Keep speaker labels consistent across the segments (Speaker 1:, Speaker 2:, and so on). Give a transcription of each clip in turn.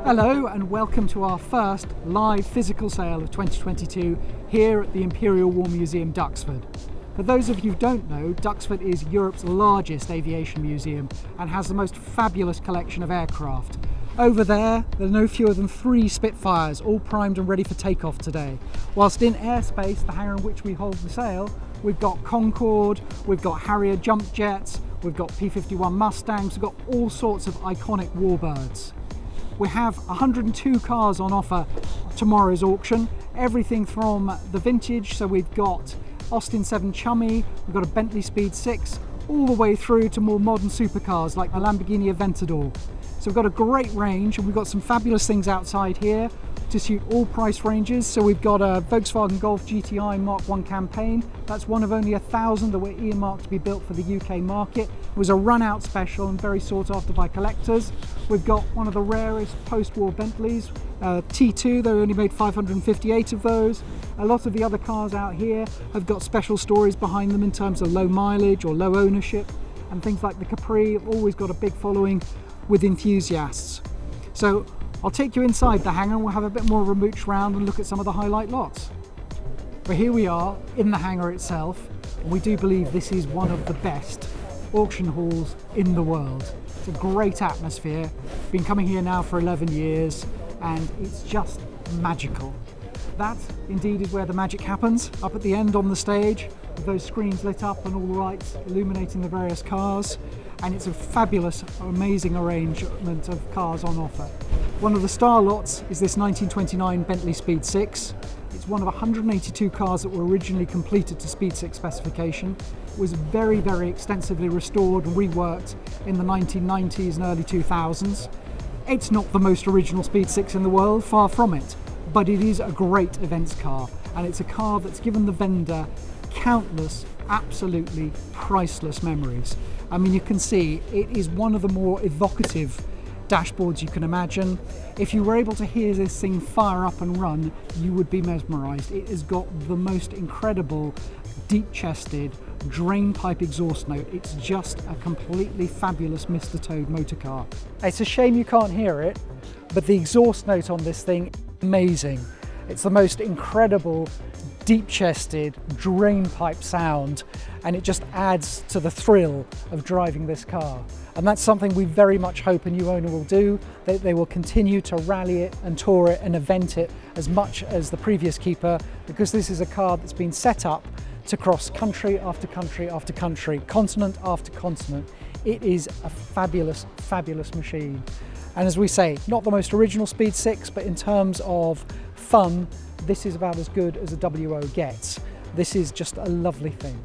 Speaker 1: Hello and welcome to our first live physical sale of 2022 here at the Imperial War Museum, Duxford. For those of you who don't know, Duxford is Europe's largest aviation museum and has the most fabulous collection of aircraft. Over there are no fewer than 3 Spitfires, all primed and ready for takeoff today. Whilst in airspace, the hangar in which we hold the sale, we've got Concorde, we've got Harrier jump jets, we've got P-51 Mustangs, we've got all sorts of iconic warbirds. We have 102 cars on offer at tomorrow's auction, everything from the vintage, so we've got Austin 7 Chummy, we've got a Bentley Speed 6, all the way through to more modern supercars like the Lamborghini Aventador. So we've got a great range, and we've got some fabulous things outside here to suit all price ranges. So we've got a Volkswagen Golf GTI Mark 1 Campaign. That's one of only 1,000 that were earmarked to be built for the UK market. It was a run-out special and very sought after by collectors. We've got one of the rarest post-war Bentleys, T2. They only made 558 of those. A lot of the other cars out here have got special stories behind them in terms of low mileage or low ownership, and things like the Capri have always got a big following with enthusiasts. So I'll take you inside the hangar and we'll have a bit more of a mooch round and look at some of the highlight lots. But here we are in the hangar itself, and we do believe this is one of the best auction halls in the world. It's a great atmosphere. Been coming here now for 11 years and it's just magical. That indeed is where the magic happens, up at the end on the stage, with those screens lit up and all the lights illuminating the various cars. And it's a fabulous, amazing arrangement of cars on offer. One of the star lots is this 1929 Bentley Speed 6. It's one of 182 cars that were originally completed to Speed 6 specification. It was very, very extensively restored and reworked in the 1990s and early 2000s. It's not the most original Speed 6 in the world, far from it, but it is a great events car, and it's a car that's given the vendor countless, absolutely priceless memories. I mean, you can see it is one of the more evocative dashboards you can imagine. If you were able to hear this thing fire up and run, you would be mesmerized. It has got the most incredible deep-chested drain pipe exhaust note. It's just a completely fabulous Mr. Toad motor car. It's a shame you can't hear it, but the exhaust note on this thing is amazing. It's the most incredible deep-chested drain pipe sound, and it just adds to the thrill of driving this car. And that's something we very much hope a new owner will do, that they will continue to rally it and tour it and event it as much as the previous keeper, because this is a car that's been set up to cross country after country after country, continent after continent. It is a fabulous, fabulous machine. And as we say, not the most original Speed 6, but in terms of fun, this is about as good as a WO gets. This is just a lovely thing.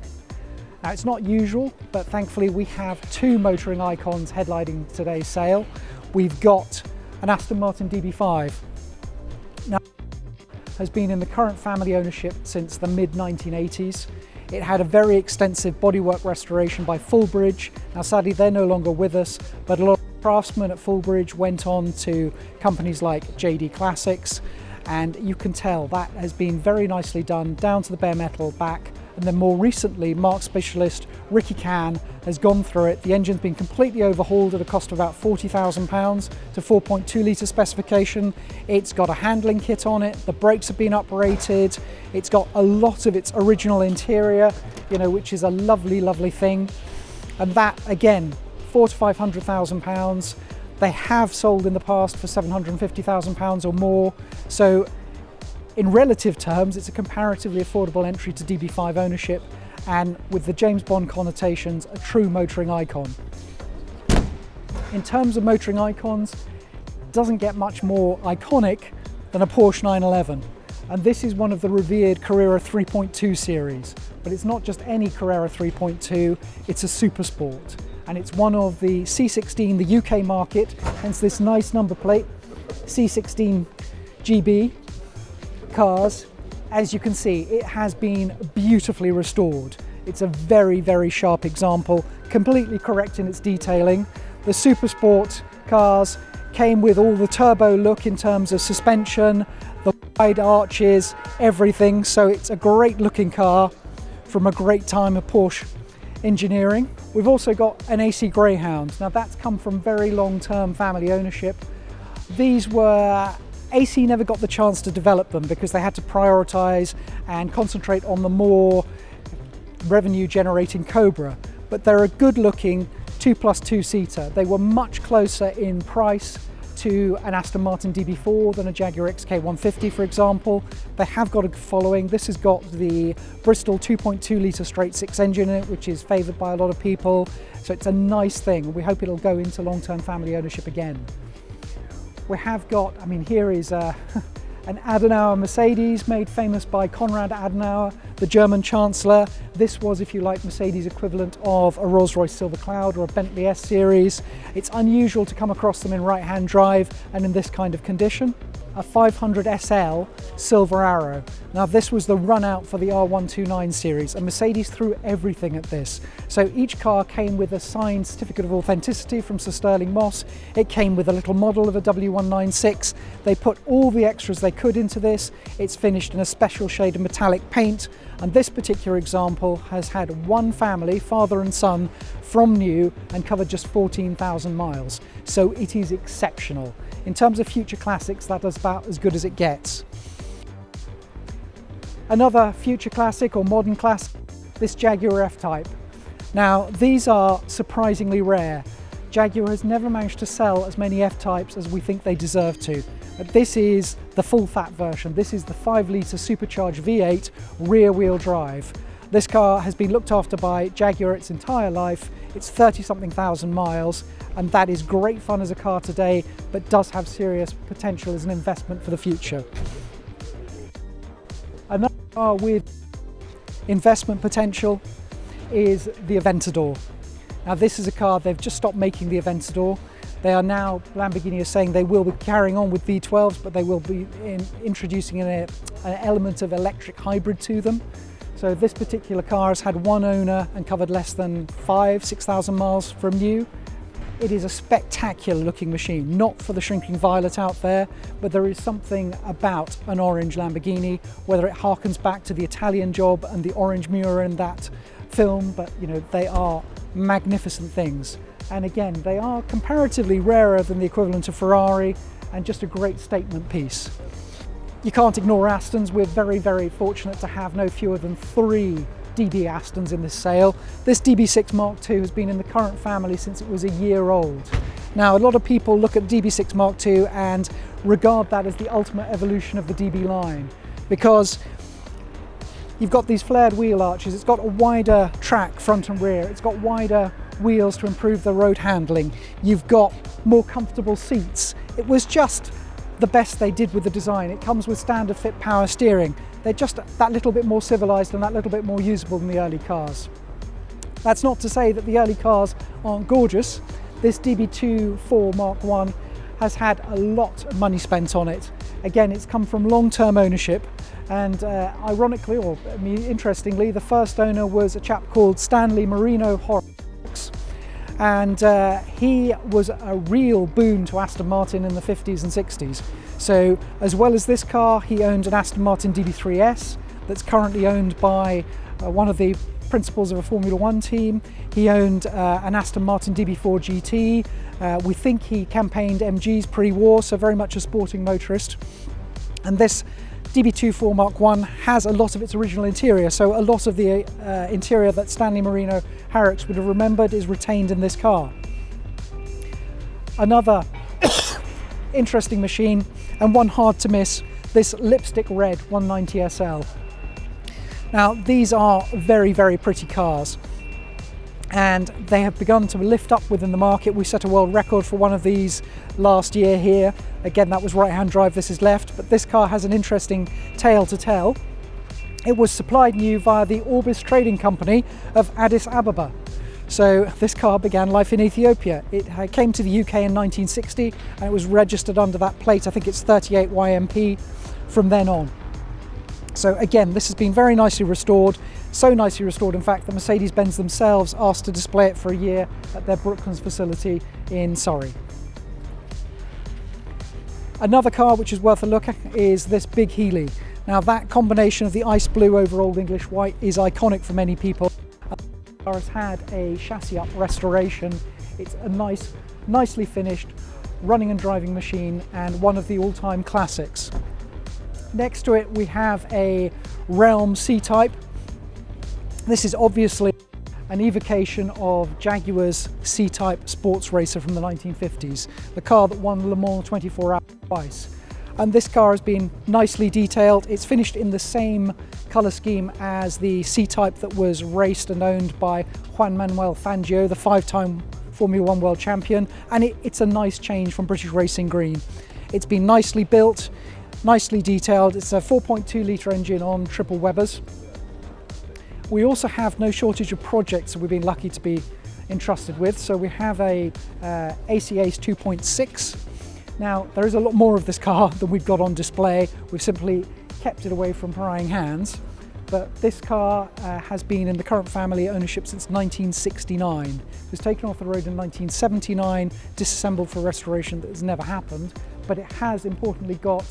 Speaker 1: Now, it's not usual, but thankfully we have 2 motoring icons headlining today's sale. We've got an Aston Martin DB5. Now, has been in the current family ownership since the mid-1980s. It had a very extensive bodywork restoration by Fullbridge. Now, sadly, they're no longer with us, but a lot of craftsmen at Fullbridge went on to companies like JD Classics, and you can tell that has been very nicely done down to the bare metal back. And then more recently, Mark specialist Ricky Can has gone through it. The engine's been completely overhauled at a cost of about £40,000 to 4.2 litre specification. It's got a handling kit on it, the brakes have been uprated, it's got a lot of its original interior, which is a lovely, lovely thing. And that, again, £400,000 to £500,000. They have sold in the past for £750,000 or more. So in relative terms, it's a comparatively affordable entry to DB5 ownership, and with the James Bond connotations, a true motoring icon. In terms of motoring icons, it doesn't get much more iconic than a Porsche 911. And this is one of the revered Carrera 3.2 series. But it's not just any Carrera 3.2, it's a super sport. And it's one of the C16, the UK market, hence this nice number plate, C16 GB cars. As you can see, it has been beautifully restored. It's a very, very sharp example, completely correct in its detailing. The super sport cars came with all the turbo look in terms of suspension, the wide arches, everything. So it's a great looking car from a great time of Porsche engineering. We've also got an AC Greyhound. Now that's come from very long-term family ownership. These were, AC never got the chance to develop them because they had to prioritise and concentrate on the more revenue generating Cobra, but they're a good looking 2+2 seater. They were much closer in price to an Aston Martin DB4 than a Jaguar XK150, for example. They have got a following. This has got the Bristol 2.2 litre straight six engine in it, which is favoured by a lot of people. So it's a nice thing. We hope it'll go into long-term family ownership again. We have got, I mean, here is an Adenauer Mercedes made famous by Konrad Adenauer, the German Chancellor. This was, if you like, Mercedes' equivalent of a Rolls-Royce Silver Cloud or a Bentley S-Series. It's unusual to come across them in right-hand drive and in this kind of condition. A 500 SL Silver Arrow. Now this was the run out for the R129 series, and Mercedes threw everything at this. So each car came with a signed certificate of authenticity from Sir Stirling Moss. It came with a little model of a W196. They put all the extras they could into this. It's finished in a special shade of metallic paint, and this particular example has had one family, father and son, from new and covered just 14,000 miles. So it is exceptional. In terms of future classics, that is about as good as it gets. Another future classic or modern classic, this Jaguar F-Type. Now, these are surprisingly rare. Jaguar has never managed to sell as many F-Types as we think they deserve to. But this is the full-fat version. This is the 5-litre supercharged V8 rear-wheel drive. This car has been looked after by Jaguar its entire life. It's 30-something thousand miles, and that is great fun as a car today, but does have serious potential as an investment for the future. Another car with investment potential is the Aventador. Now this is a car, they've just stopped making the Aventador. They are now, Lamborghini is saying they will be carrying on with V12s, but they will be introducing an element of electric hybrid to them. So this particular car has had one owner and covered less than 6,000 miles from new. It is a spectacular looking machine, not for the shrinking violet out there, but there is something about an orange Lamborghini, whether it harkens back to the Italian Job and the orange Miura in that film, but you know, they are magnificent things. And again, they are comparatively rarer than the equivalent of Ferrari and just a great statement piece. You can't ignore Astons. We're very, very fortunate to have no fewer than 3 DB Astons in this sale. This DB6 Mark II has been in the current family since it was a year old. Now, a lot of people look at DB6 Mark II and regard that as the ultimate evolution of the DB line, because you've got these flared wheel arches, it's got a wider track front and rear, it's got wider wheels to improve the road handling, you've got more comfortable seats. It was just the best they did with the design. It comes with standard fit power steering. They're just that little bit more civilized and that little bit more usable than the early cars. That's not to say that the early cars aren't gorgeous. This DB24 Mark I has had a lot of money spent on it. Again, it's come from long-term ownership, and ironically, or interestingly, the first owner was a chap called Stanley Marino Horrocks, and he was a real boon to Aston Martin in the 50s and 60s. So as well as this car, he owned an Aston Martin DB3S that's currently owned by one of the principals of a Formula One team. He owned an Aston Martin DB4 GT. We think he campaigned MGs pre-war, so very much a sporting motorist. And this DB24 Mark I has a lot of its original interior, so a lot of the interior that Stanley Marino Horrocks would have remembered is retained in this car. Another interesting machine, and one hard to miss, this lipstick red 190 SL. Now these are very, very pretty cars, and they have begun to lift up within the market. We set a world record for one of these last year here. Again, that was right-hand drive, this is left, but this car has an interesting tale to tell. It was supplied new via the Orbis Trading Company of Addis Ababa. So this car began life in Ethiopia. It came to the UK in 1960 and it was registered under that plate. I think it's 38 YMP from then on. So again, this has been very nicely restored. So nicely restored, in fact, that Mercedes-Benz themselves asked to display it for a year at their Brooklands facility in Surrey. Another car which is worth a look at is this big Healey. Now that combination of the ice blue over Old English white is iconic for many people. The car has had a chassis up restoration. It's a nicely finished running and driving machine and one of the all-time classics. Next to it we have a Realm C-Type. This is obviously an evocation of Jaguar's C-Type sports racer from the 1950s, the car that won Le Mans 24 Hours twice. And this car has been nicely detailed. It's finished in the same colour scheme as the C-Type that was raced and owned by Juan Manuel Fangio, the 5-time Formula One world champion, and it's a nice change from British Racing Green. It's been nicely built, nicely detailed. It's a 4.2 litre engine on triple Webers. We also have no shortage of projects that we've been lucky to be entrusted with. So we have a AC Ace 2.6. Now, there is a lot more of this car than we've got on display. We've simply kept it away from prying hands. But this car has been in the current family ownership since 1969. It was taken off the road in 1979, disassembled for restoration that has never happened. But it has importantly got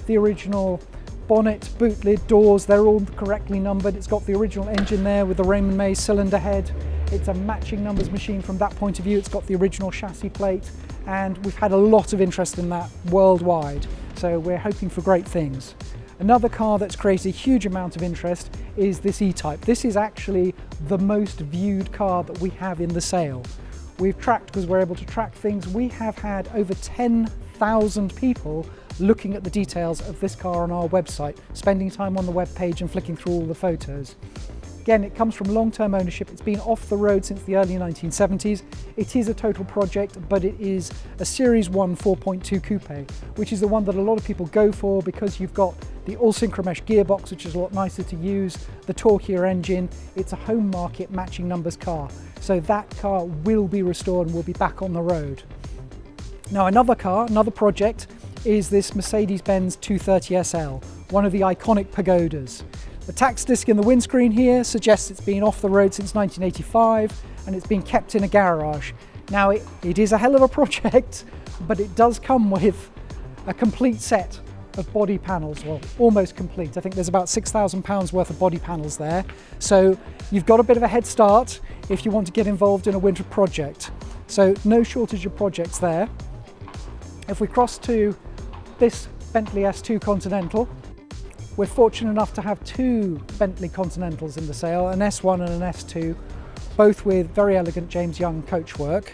Speaker 1: the original bonnet, boot lid, doors, they're all correctly numbered. It's got the original engine there with the Raymond May cylinder head. It's a matching numbers machine from that point of view. It's got the original chassis plate, and we've had a lot of interest in that worldwide. So we're hoping for great things. Another car that's created a huge amount of interest is this E-Type. This is actually the most viewed car that we have in the sale. We've tracked, because we're able to track things, we have had over 10,000 people looking at the details of this car on our website, spending time on the web page and flicking through all the photos. Again, it comes from long-term ownership. It's been off the road since the early 1970s. It is a total project, but it is a Series 1 4.2 coupe, which is the one that a lot of people go for because you've got the all-synchromesh gearbox, which is a lot nicer to use, the torquier engine. It's a home market matching numbers car. So that car will be restored and will be back on the road. Now, another car, another project, is this Mercedes-Benz 230 SL, one of the iconic pagodas. The tax disc in the windscreen here suggests it's been off the road since 1985 and it's been kept in a garage. Now it is a hell of a project, but it does come with a complete set of body panels, well, almost complete. I think there's about £6,000 worth of body panels there. So you've got a bit of a head start if you want to get involved in a winter project. So no shortage of projects there. If we cross to this Bentley S2 Continental, we're fortunate enough to have two Bentley Continentals in the sale, an S1 and an S2, both with very elegant James Young coachwork.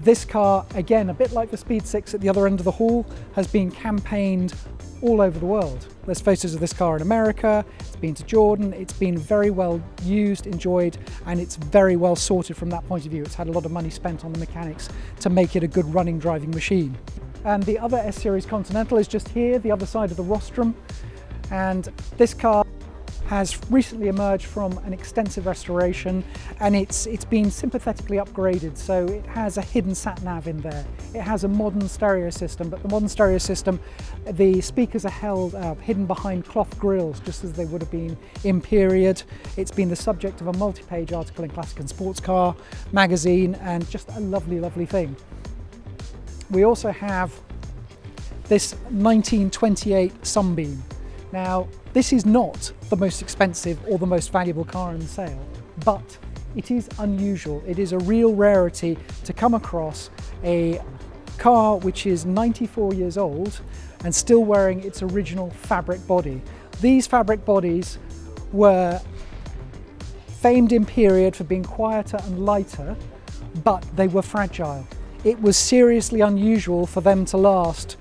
Speaker 1: This car, again, a bit like the Speed 6 at the other end of the hall, has been campaigned all over the world. There's photos of this car in America, it's been to Jordan, it's been very well used, enjoyed, and it's very well sorted from that point of view. It's had a lot of money spent on the mechanics to make it a good running driving machine. And the other S-Series Continental is just here, the other side of the rostrum. And this car has recently emerged from an extensive restoration, and it's been sympathetically upgraded. So it has a hidden sat-nav in there. It has a modern stereo system, but the modern stereo system, the speakers are held hidden behind cloth grills, just as they would have been in period. It's been the subject of a multi-page article in Classic and Sports Car magazine, and just a lovely, lovely thing. We also have this 1928 Sunbeam. Now, this is not the most expensive or the most valuable car in the sale, but it is unusual. It is a real rarity to come across a car which is 94 years old and still wearing its original fabric body. These fabric bodies were famed in period for being quieter and lighter, but they were fragile. It was seriously unusual for them to last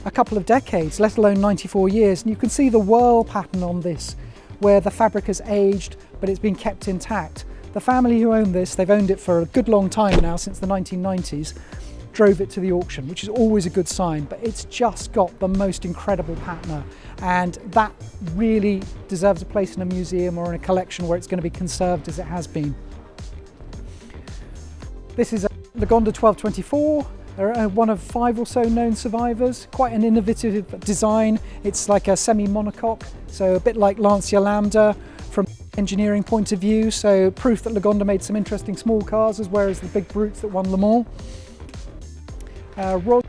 Speaker 1: a couple of decades, let alone 94 years. And you can see the whirl pattern on this, where the fabric has aged, but it's been kept intact. The family who own this, they've owned it for a good long time now, since the 1990s, drove it to the auction, which is always a good sign, but it's just got the most incredible patina, and that really deserves a place in a museum or in a collection where it's going to be conserved as it has been. This is a Lagonda 1224. They're one of 5 or so known survivors. Quite an innovative design. It's like a semi-monocoque, so a bit like Lancia Lambda from an engineering point of view. So proof that Lagonda made some interesting small cars as well as the big brutes that won Le Mans. Rolls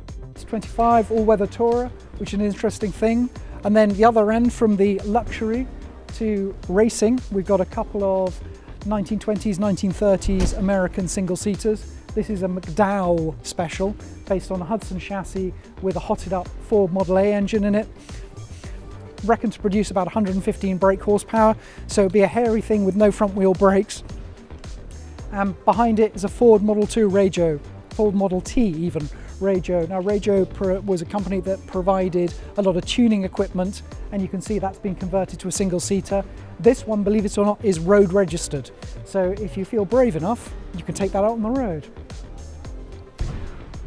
Speaker 1: 25 all-weather Tourer, which is an interesting thing. And then the other end, from the luxury to racing, we've got a couple of 1920s, 1930s American single-seaters. This is a McDowell special based on a Hudson chassis with a hotted up Ford Model A engine in it. Reckoned to produce about 115 brake horsepower, so it'd be a hairy thing with no front wheel brakes. And behind it is a Ford Model 2 Rajo, Ford Model T even, Rajo. Now Rajo was a company that provided a lot of tuning equipment, and you can see that's been converted to a single seater. This one, believe it or not, is road registered. So if you feel brave enough, you can take that out on the road.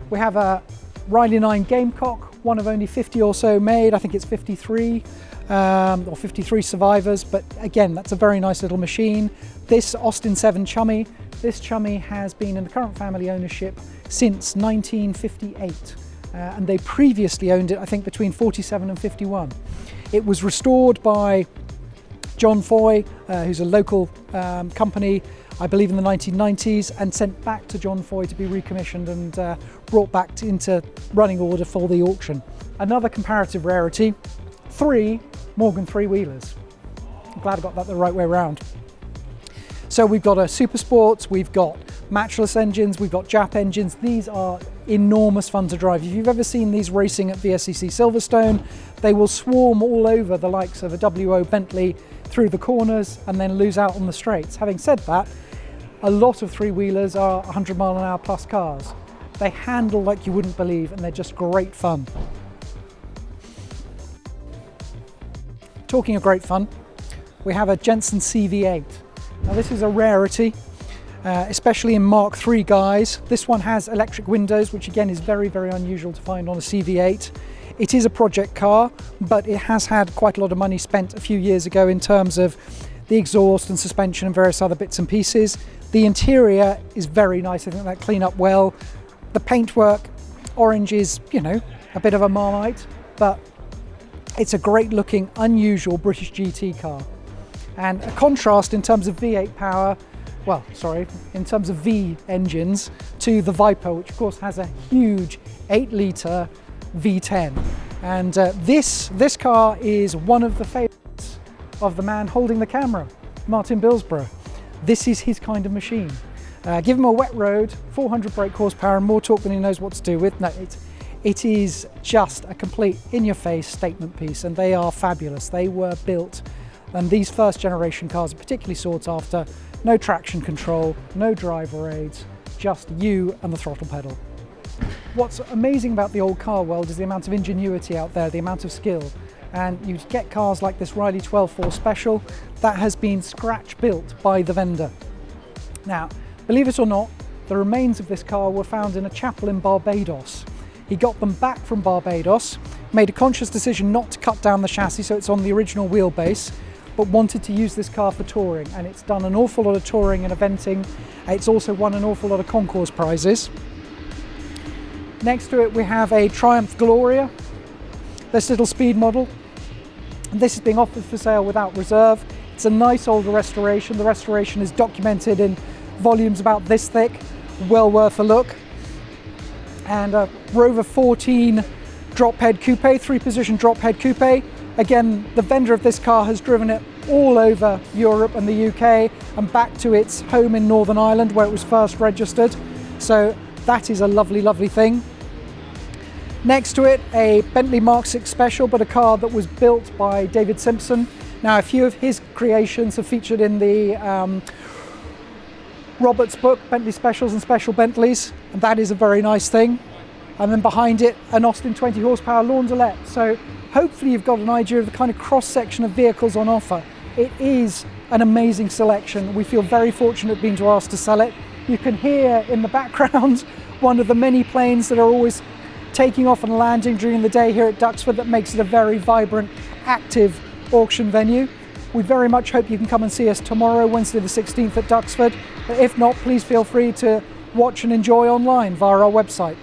Speaker 1: We have a Riley 9 Gamecock, one of only 50 or so made. I think it's 53 or 53 survivors, but again, that's a very nice little machine. This Austin 7 Chummy, this Chummy has been in the current family ownership since 1958, and they previously owned it, I think, between 47 and 51. It was restored by John Foy, who's a local company, I believe in the 1990s, and sent back to John Foy to be recommissioned and brought back into running order for the auction. Another comparative rarity, 3 Morgan three-wheelers. I'm glad I got that the right way around. So we've got a Super Sports, we've got matchless engines, we've got Jap engines. These are enormous fun to drive. If you've ever seen these racing at VSCC Silverstone, they will swarm all over the likes of a WO Bentley through the corners and then lose out on the straights. Having said that, a lot of three-wheelers are 100 mile an hour plus cars. They handle like you wouldn't believe, and they're just great fun. Talking of great fun, we have a Jensen CV8. Now this is a rarity, especially in Mark III guys. This one has electric windows, which again is very, very unusual to find on a CV8. It is a project car, but it has had quite a lot of money spent a few years ago in terms of the exhaust and suspension and various other bits and pieces. The interior is very nice. I think that clean up well. The paintwork, orange is, you know, a bit of a Marmite, but it's a great looking, unusual British GT car. And a contrast in terms of V8 power, well, sorry, in terms of V engines to the Viper, which of course has a huge 8-litre V10. And this car is one of the favourites of the man holding the camera, Martin Bilsborough. This is his kind of machine. Give him a wet road, 400 brake horsepower and more torque than he knows what to do with. No, it is just a complete in-your-face statement piece, and they are fabulous. They were built, and these first generation cars are particularly sought after. No traction control, no driver aids, just you and the throttle pedal. What's amazing about the old car world is the amount of ingenuity out there, the amount of skill. And you get cars like this Riley 12.4 Special that has been scratch built by the vendor. Now, believe it or not, the remains of this car were found in a chapel in Barbados. He got them back from Barbados, made a conscious decision not to cut down the chassis so it's on the original wheelbase, but wanted to use this car for touring, and it's done an awful lot of touring and eventing. It's also won an awful lot of concours prizes. Next to it we have a Triumph Gloria, this little speed model. This is being offered for sale without reserve. It's a nice older restoration. The restoration is documented in volumes about this thick, well worth a look. And a Rover 14 drop head coupe, 3-position drop head coupe. Again, the vendor of this car has driven it all over Europe and the UK and back to its home in Northern Ireland where it was first registered. So that is a lovely, lovely thing. Next to it, a Bentley Mark 6 Special, but a car that was built by David Simpson. Now, a few of his creations are featured in the Roberts book, Bentley Specials and Special Bentleys, and that is a very nice thing. And then behind it, an Austin 20 horsepower Launderette. So hopefully you've got an idea of the kind of cross-section of vehicles on offer. It is an amazing selection. We feel very fortunate being asked to sell it. You can hear in the background one of the many planes that are always taking off and landing during the day here at Duxford. That makes it a very vibrant, active auction venue. We very much hope you can come and see us tomorrow, Wednesday the 16th at Duxford. But if not, please feel free to watch and enjoy online via our website.